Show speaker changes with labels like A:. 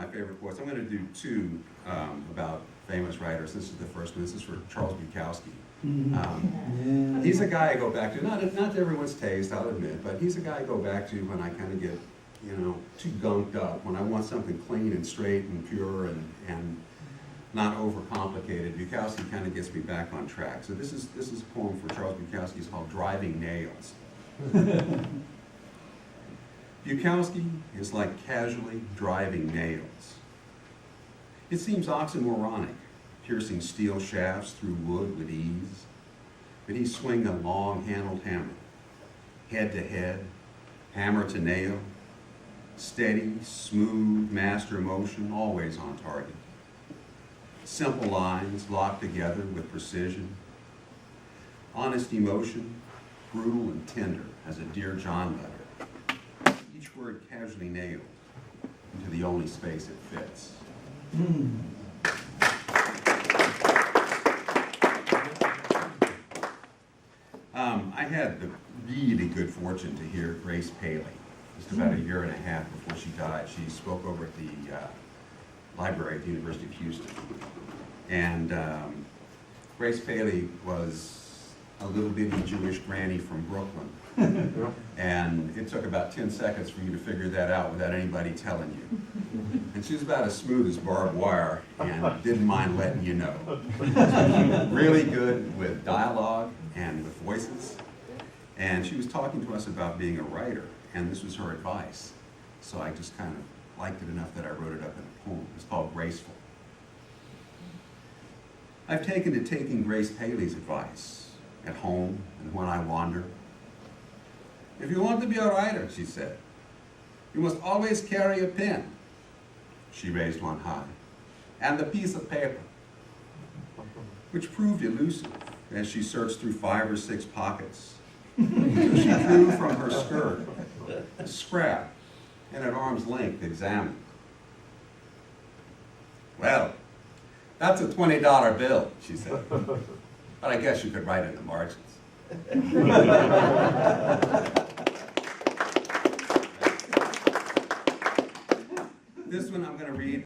A: my favorite quotes. I'm going to do two about famous writers. This is the first one. This is for Charles Bukowski. He's a guy I go back to, not to everyone's taste, I'll admit, but he's a guy I go back to when I kind of get, too gunked up, when I want something clean and straight and pure and not overcomplicated. Bukowski kind of gets me back on track. So this is a poem for Charles Bukowski. It's called Driving Nails. Bukowski is like casually driving nails. It seems oxymoronic, piercing steel shafts through wood with ease, but he swing a long-handled hammer, head to head, hammer to nail, steady, smooth, master motion, always on target. Simple lines locked together with precision. Honest emotion, brutal and tender as a Dear John letter. Each word casually nailed into the only space it fits. I had the really good fortune to hear Grace Paley just about a year and a half before she died. She spoke over at the library at the University of Houston. And Grace Paley was a little bitty Jewish granny from Brooklyn. And it took about 10 seconds for you to figure that out without anybody telling you. And she was about as smooth as barbed wire and didn't mind letting you know. Really good with dialogue and with voices. And she was talking to us about being a writer, and this was her advice. So I just kind of liked it enough that I wrote it up in a poem. It's called Graceful. I've taken to taking Grace Paley's advice at home and when I wander. If you want to be a writer, she said, you must always carry a pen. She raised one high, and the piece of paper, which proved elusive as she searched through 5 or 6 pockets. Until she drew from her skirt a scrap and at arm's length examined. Well, that's a $20 bill, she said. But I guess you could write in the margins. This one I'm going to read.